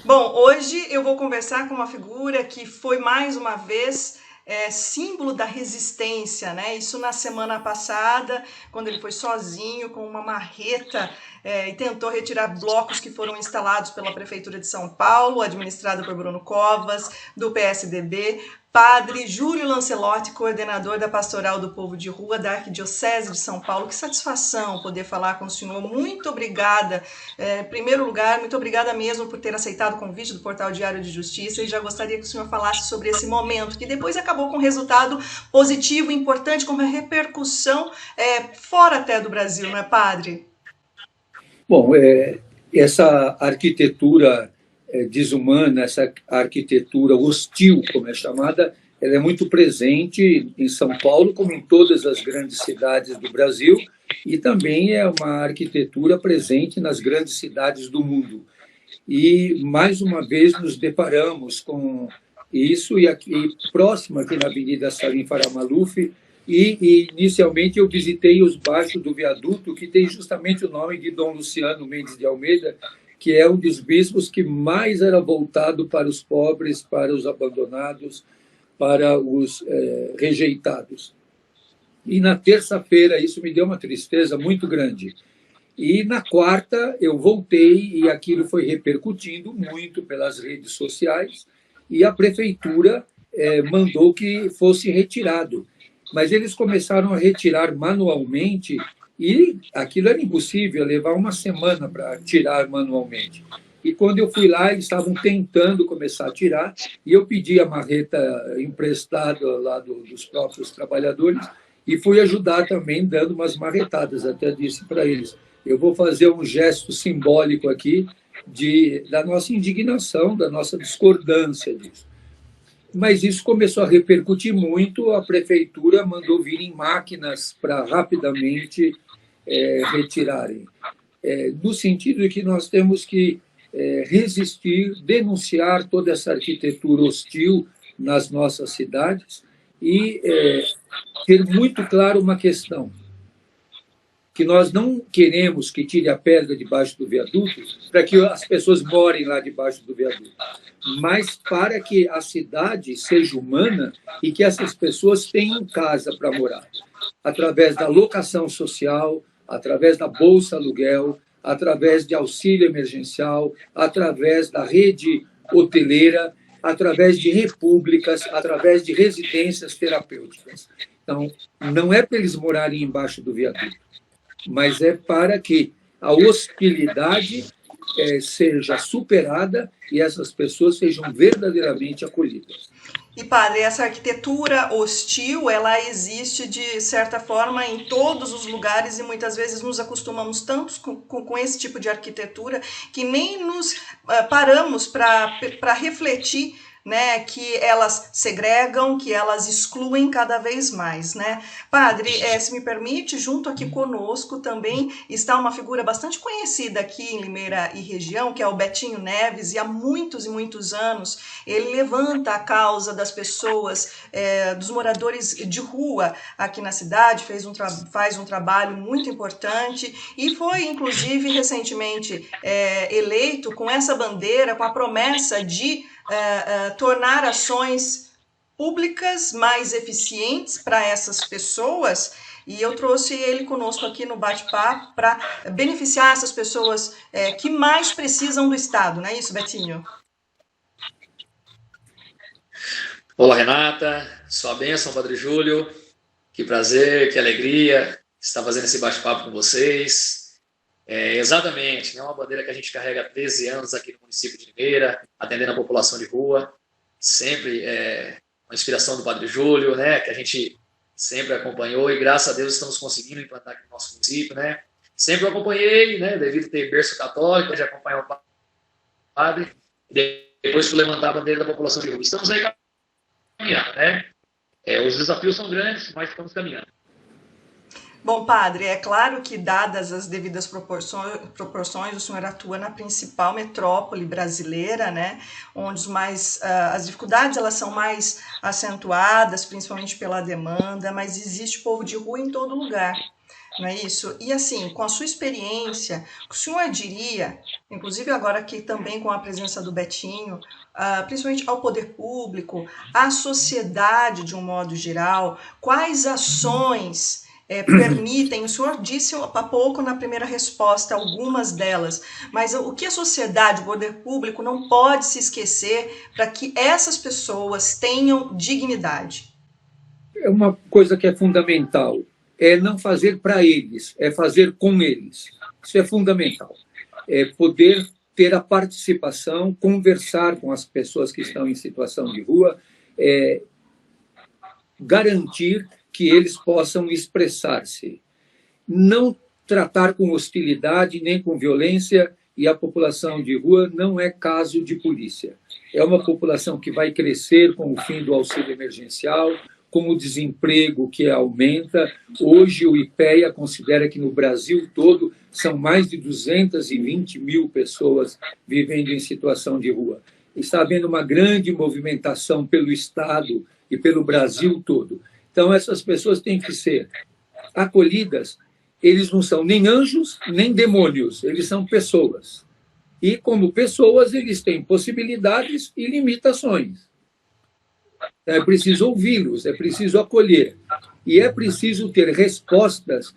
Bom, hoje eu vou conversar com uma figura que foi mais uma vez símbolo da resistência, né? Isso na semana passada, quando ele foi sozinho com uma marreta e tentou retirar blocos que foram instalados pela Prefeitura de São Paulo, administrada por Bruno Covas, do PSDB. Padre Júlio Lancelotti, coordenador da Pastoral do Povo de Rua da Arquidiocese de São Paulo. Que satisfação poder falar com o senhor. Muito obrigada. Em primeiro lugar, muito obrigada mesmo por ter aceitado o convite do Portal Diário de Justiça, e já gostaria que o senhor falasse sobre esse momento, que depois acabou com um resultado positivo, importante, com uma repercussão fora até do Brasil, não é, padre? Bom, essa arquitetura desumana, essa arquitetura hostil, como é chamada, ela é muito presente em São Paulo, como em todas as grandes cidades do Brasil, e também é uma arquitetura presente nas grandes cidades do mundo. E, mais uma vez, nos deparamos com isso, e aqui próximo, aqui na Avenida Salim Farah Maluf, e inicialmente eu visitei os baixos do viaduto, que tem justamente o nome de Dom Luciano Mendes de Almeida, que é um dos bispos que mais era voltado para os pobres, para os abandonados, para os rejeitados. E na terça-feira isso me deu uma tristeza muito grande. E na quarta eu voltei e aquilo foi repercutindo muito pelas redes sociais e a prefeitura mandou que fosse retirado. Mas eles começaram a retirar manualmente e aquilo era impossível, levar uma semana para tirar manualmente. E quando eu fui lá, eles estavam tentando começar a tirar, e eu pedi a marreta emprestada lá dos próprios trabalhadores, e fui ajudar também, dando umas marretadas. Até disse para eles, eu vou fazer um gesto simbólico aqui da nossa indignação, da nossa discordância disso. Mas isso começou a repercutir muito, a prefeitura mandou virem máquinas para rapidamente retirarem. No sentido de que nós temos que resistir, denunciar toda essa arquitetura hostil nas nossas cidades e ter muito claro uma questão, que nós não queremos que tire a pedra debaixo do viaduto para que as pessoas morem lá debaixo do viaduto, mas para que a cidade seja humana e que essas pessoas tenham casa para morar, através da locação social, através da bolsa aluguel, através de auxílio emergencial, através da rede hoteleira, através de repúblicas, através de residências terapêuticas. Então, não é para eles morarem embaixo do viaduto, mas é para que a hostilidade seja superada e essas pessoas sejam verdadeiramente acolhidas. E, padre, essa arquitetura hostil, ela existe de certa forma em todos os lugares e muitas vezes nos acostumamos tanto com esse tipo de arquitetura que nem nos paramos para refletir, né, que elas segregam, que elas excluem cada vez mais, né? Padre, se me permite, junto aqui conosco também está uma figura bastante conhecida aqui em Limeira e região, que é o Betinho Neves, e há muitos e muitos anos ele levanta a causa das pessoas, dos moradores de rua aqui na cidade, faz um trabalho muito importante e foi, inclusive, recentemente eleito com essa bandeira, com a promessa de tornar ações públicas mais eficientes para essas pessoas, e eu trouxe ele conosco aqui no bate-papo para beneficiar essas pessoas que mais precisam do Estado, não é isso, Betinho? Olá, Renata, sua bênção, Padre Júlio, que prazer, que alegria estar fazendo esse bate-papo com vocês. Exatamente, é uma bandeira que a gente carrega há 13 anos aqui no município de Limeira, atendendo a população de rua, sempre uma inspiração do Padre Júlio, né, que a gente sempre acompanhou e graças a Deus estamos conseguindo implantar aqui no nosso município, né. Sempre acompanhei, né, devido a ter berço católico, de acompanhar o padre, e depois fui levantar a bandeira da população de rua. Estamos aí caminhando, né, os desafios são grandes, mas estamos caminhando. Bom, padre, é claro que, dadas as devidas proporções, o senhor atua na principal metrópole brasileira, né, onde as dificuldades elas são mais acentuadas, principalmente pela demanda, mas existe povo de rua em todo lugar. Não é isso? E assim, com a sua experiência, o senhor diria, inclusive agora aqui também com a presença do Betinho, principalmente ao poder público, à sociedade de um modo geral, quais ações permitem, o senhor disse há pouco na primeira resposta algumas delas, mas o que a sociedade, o poder público não pode se esquecer para que essas pessoas tenham dignidade? É uma coisa que é fundamental, é não fazer para eles, é fazer com eles. Isso é fundamental. É poder ter a participação, conversar com as pessoas que estão em situação de rua, garantir que eles possam expressar-se. Não tratar com hostilidade nem com violência, e a população de rua não é caso de polícia. É uma população que vai crescer com o fim do auxílio emergencial, com o desemprego que aumenta. Hoje o IPEA considera que no Brasil todo são mais de 220 mil pessoas vivendo em situação de rua. Está havendo uma grande movimentação pelo Estado e pelo Brasil todo. Então essas pessoas têm que ser acolhidas. Eles não são nem anjos, nem demônios, eles são pessoas. E como pessoas, eles têm possibilidades e limitações. É preciso ouvi-los, é preciso acolher. E é preciso ter respostas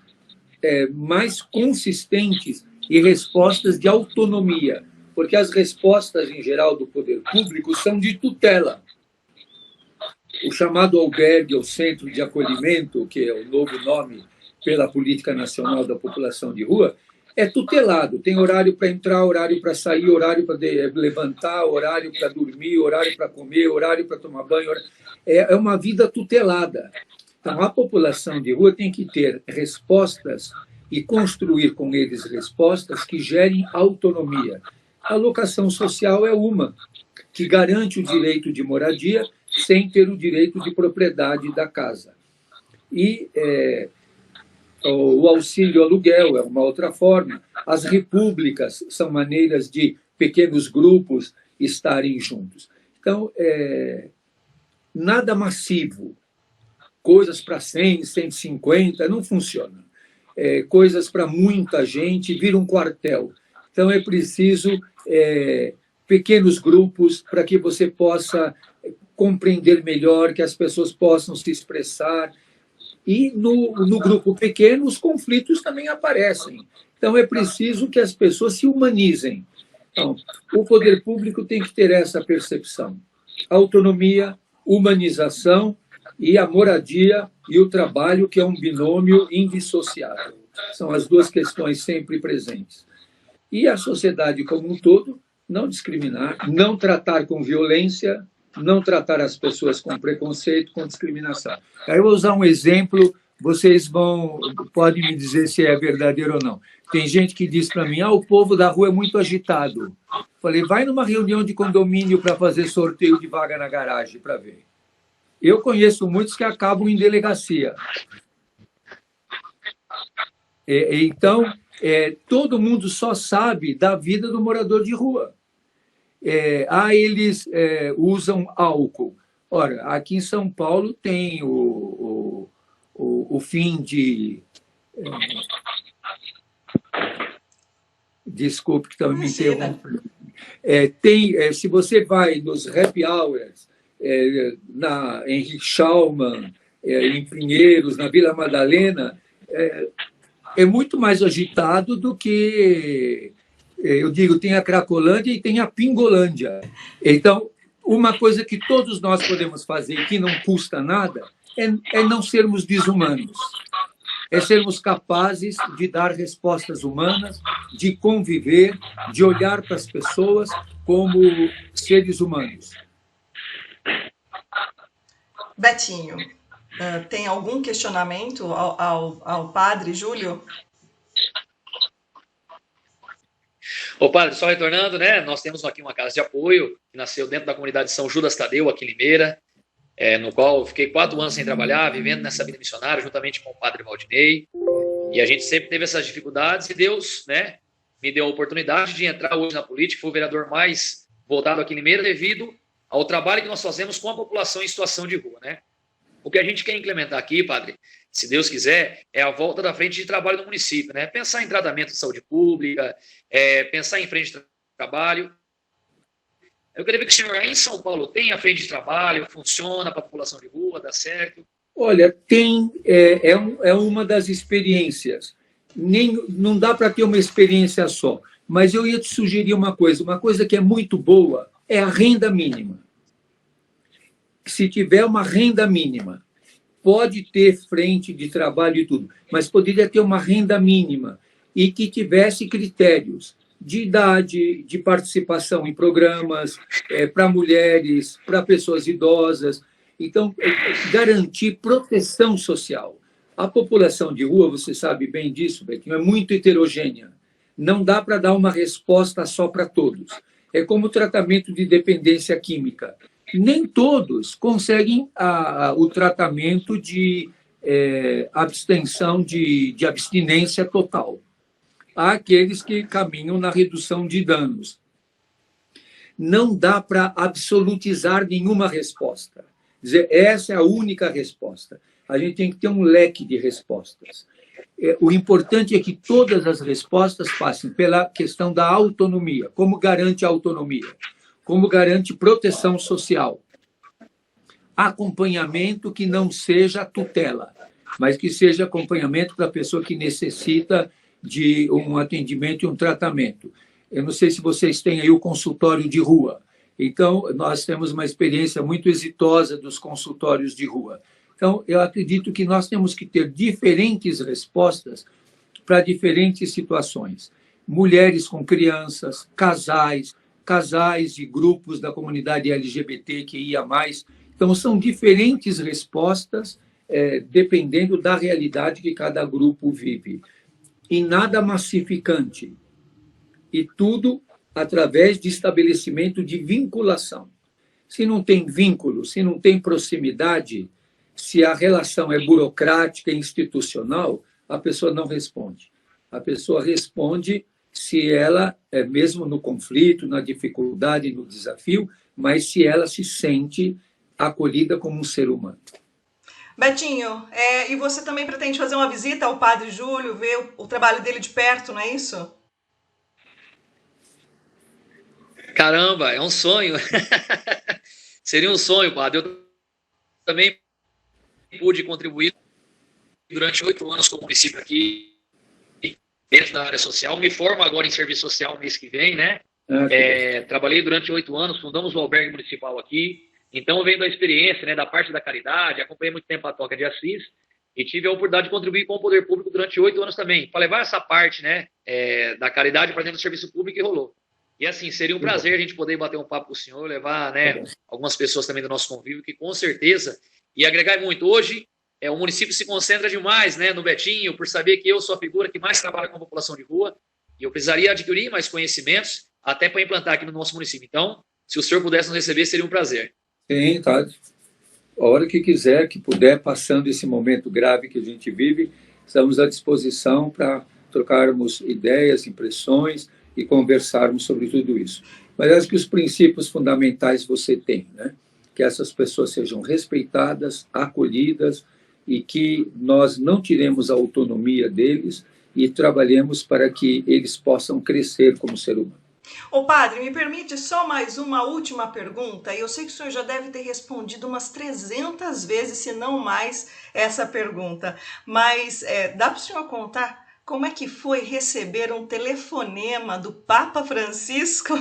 mais consistentes e respostas de autonomia, porque as respostas, em geral, do poder público são de tutela. O chamado albergue, ou centro de acolhimento, que é o novo nome pela Política Nacional da População de Rua, é tutelado. Tem horário para entrar, horário para sair, horário para levantar, horário para dormir, horário para comer, horário para tomar banho. É uma vida tutelada. Então, a população de rua tem que ter respostas e construir com eles respostas que gerem autonomia. A locação social é uma, que garante o direito de moradia sem ter o direito de propriedade da casa. E o auxílio aluguel é uma outra forma. As repúblicas são maneiras de pequenos grupos estarem juntos. Então, nada massivo. Coisas para 100, 150, não funciona. Coisas para muita gente vira um quartel. Então, é preciso pequenos grupos para que você possa compreender melhor, que as pessoas possam se expressar. E no grupo pequeno, os conflitos também aparecem. Então, é preciso que as pessoas se humanizem. Então, o poder público tem que ter essa percepção. Autonomia, humanização e a moradia e o trabalho, que é um binômio indissociável. São as duas questões sempre presentes. E a sociedade como um todo, não discriminar, não tratar com violência, não tratar as pessoas com preconceito, com discriminação. Aí eu vou usar um exemplo, vocês podem me dizer se é verdadeiro ou não. Tem gente que diz para mim, o povo da rua é muito agitado. Falei, vai numa reunião de condomínio para fazer sorteio de vaga na garagem para ver. Eu conheço muitos que acabam em delegacia. Então, todo mundo só sabe da vida do morador de rua. Eles usam álcool. Ora, aqui em São Paulo tem o fim de... Desculpe que estão me interrompendo. Se você vai nos happy hours, em Richauman, em Pinheiros, na Vila Madalena, é muito mais agitado do que... Eu digo, tem a Cracolândia e tem a Pingolândia. Então, uma coisa que todos nós podemos fazer e que não custa nada é não sermos desumanos. É sermos capazes de dar respostas humanas, de conviver, de olhar para as pessoas como seres humanos. Betinho, tem algum questionamento ao padre Júlio? Ô, padre, só retornando, né? Nós temos aqui uma casa de apoio que nasceu dentro da comunidade São Judas Tadeu, aqui em Limeira, no qual eu fiquei 4 anos sem trabalhar, vivendo nessa vida missionária, juntamente com o padre Valdinei. E a gente sempre teve essas dificuldades e Deus, né, me deu a oportunidade de entrar hoje na política. Fui o vereador mais votado aqui em Limeira devido ao trabalho que nós fazemos com a população em situação de rua, né? O que a gente quer implementar aqui, padre, se Deus quiser, é a volta da frente de trabalho no município, né? Pensar em tratamento de saúde pública, pensar em frente de trabalho. Eu queria ver que o senhor aí em São Paulo tem a frente de trabalho, funciona para a população de rua, dá certo? Olha, é uma das experiências. Não dá para ter uma experiência só, mas eu ia te sugerir uma coisa que é muito boa é a renda mínima. Se tiver uma renda mínima, pode ter frente de trabalho e tudo, mas poderia ter uma renda mínima e que tivesse critérios de idade, de participação em programas, para mulheres, para pessoas idosas. Então, garantir proteção social. A população de rua, você sabe bem disso, Betinho, é muito heterogênea. Não dá para dar uma resposta só para todos. É como o tratamento de dependência química. Nem todos conseguem o tratamento de abstenção, de abstinência total. Há aqueles que caminham na redução de danos. Não dá para absolutizar nenhuma resposta. Dizer, essa é a única resposta. A gente tem que ter um leque de respostas. O importante é que todas as respostas passem pela questão da autonomia. Como garante a autonomia? Como garante proteção social? Acompanhamento que não seja tutela, mas que seja acompanhamento para a pessoa que necessita de um atendimento e um tratamento. Eu não sei se vocês têm aí o consultório de rua. Então, nós temos uma experiência muito exitosa dos consultórios de rua. Então, eu acredito que nós temos que ter diferentes respostas para diferentes situações. Mulheres com crianças, casais de grupos da comunidade LGBTQIA+. Então, são diferentes respostas dependendo da realidade que cada grupo vive. E nada massificante. E tudo através de estabelecimento de vinculação. Se não tem vínculo, se não tem proximidade, se a relação é burocrática, institucional, a pessoa não responde. A pessoa responde se ela, mesmo no conflito, na dificuldade, no desafio, mas se ela se sente acolhida como um ser humano. Betinho, e você também pretende fazer uma visita ao Padre Júlio, ver o trabalho dele de perto, não é isso? Caramba, é um sonho. Seria um sonho, padre. Eu também pude contribuir durante 8 anos com o município aqui, dentro da área social. Me formo agora em serviço social mês que vem, né? Trabalhei durante 8 anos, fundamos o albergue municipal aqui. Então, eu venho da experiência, né, da parte da caridade, acompanhei muito tempo a Toca de Assis e tive a oportunidade de contribuir com o poder público durante 8 anos também, para levar essa parte, né, da caridade para dentro do serviço público e rolou. E assim, seria um prazer a gente poder bater um papo com o senhor, levar, né, algumas pessoas também do nosso convívio, que com certeza ia agregar muito. Hoje, o município se concentra demais, né, no Betinho, por saber que eu sou a figura que mais trabalha com a população de rua, e eu precisaria adquirir mais conhecimentos, até para implantar aqui no nosso município. Então, se o senhor pudesse nos receber, seria um prazer. Sim, tá. A hora que quiser, que puder, passando esse momento grave que a gente vive, estamos à disposição para trocarmos ideias, impressões e conversarmos sobre tudo isso. Mas acho que os princípios fundamentais você tem, né? Que essas pessoas sejam respeitadas, acolhidas e que nós não tiremos a autonomia deles e trabalhemos para que eles possam crescer como ser humano. Ô padre, me permite só mais uma última pergunta? Eu sei que o senhor já deve ter respondido umas 300 vezes, se não mais, essa pergunta. Mas dá para o senhor contar como é que foi receber um telefonema do Papa Francisco?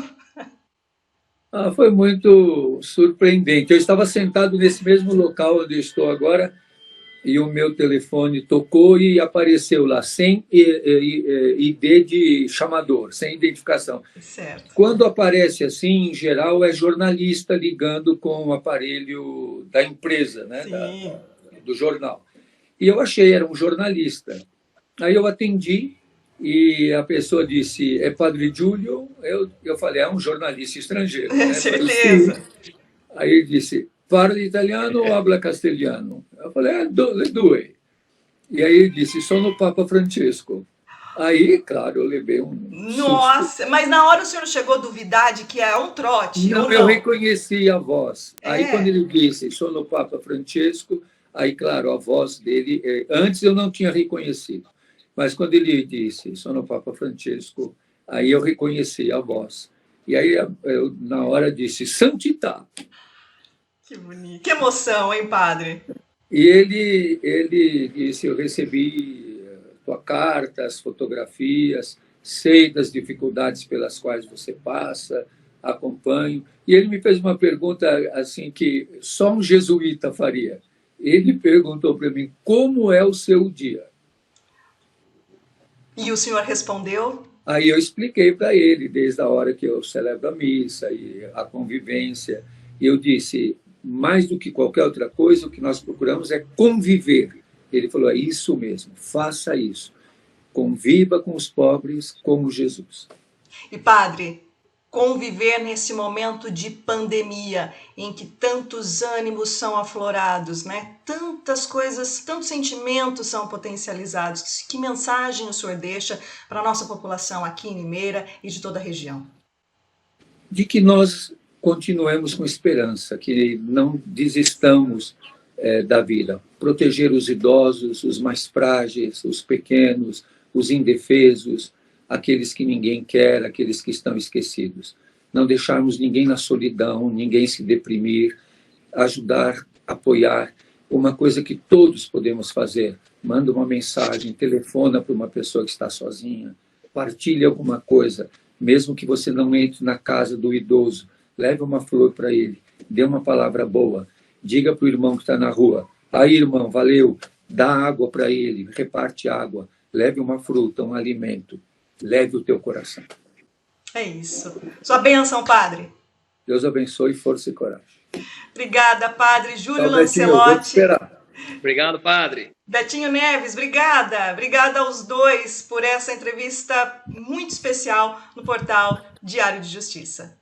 Foi muito surpreendente. Eu estava sentado nesse mesmo local onde eu estou agora e o meu telefone tocou e apareceu lá, sem ID de chamador, sem identificação. Certo. Quando aparece assim, em geral, é jornalista ligando com o aparelho da empresa, né, do jornal. E eu achei, era um jornalista. Aí eu atendi e a pessoa disse, é Padre Júlio? Eu falei, é um jornalista estrangeiro. Né? Certeza. Aí ele disse, parla italiano ou habla castelhano? Eu falei, due. E aí ele disse, sono Papa Francesco. Aí, claro, eu levei um Nossa, susto. mas na hora o senhor chegou a duvidar de que é um trote? Não, ou eu não? reconheci a voz. Aí quando ele disse, sono Papa Francesco, Aí, claro, a voz dele, antes eu não tinha reconhecido, mas quando ele disse, Sono Papa Francesco, aí eu reconheci a voz. E aí eu, na hora, disse, Santità. Que bonito. Que emoção, hein, padre? E ele disse, eu recebi tua carta, as fotografias, sei das dificuldades pelas quais você passa, acompanho. E ele me fez uma pergunta assim que só um jesuíta faria. Ele perguntou para mim, como é o seu dia? E o senhor respondeu? Aí eu expliquei para ele, desde a hora que eu celebro a missa e a convivência. E eu disse, mais do que qualquer outra coisa, o que nós procuramos é conviver. Ele falou, é isso mesmo, faça isso. Conviva com os pobres como Jesus. E, padre, conviver nesse momento de pandemia, em que tantos ânimos são aflorados, né? Tantas coisas, tantos sentimentos são potencializados. Que mensagem o senhor deixa para a nossa população aqui em Limeira e de toda a região? De que nós continuemos com esperança, que não desistamos da vida. Proteger os idosos, os mais frágeis, os pequenos, os indefesos, aqueles que ninguém quer, aqueles que estão esquecidos. Não deixarmos ninguém na solidão, ninguém se deprimir, ajudar, apoiar. Uma coisa que todos podemos fazer, manda uma mensagem, telefona para uma pessoa que está sozinha, partilhe alguma coisa, mesmo que você não entre na casa do idoso, leve uma flor para ele, dê uma palavra boa, diga para o irmão que está na rua, aí irmão, valeu, dá água para ele, reparte água, leve uma fruta, um alimento, leve o teu coração. É isso. Sua bênção, padre. Deus abençoe, força e coragem. Obrigada, padre Júlio Tchau, Betinho, vou te Lancelotti. esperar. Obrigado, padre. Betinho Neves, obrigada. Obrigada aos dois por essa entrevista muito especial no portal Diário de Justiça.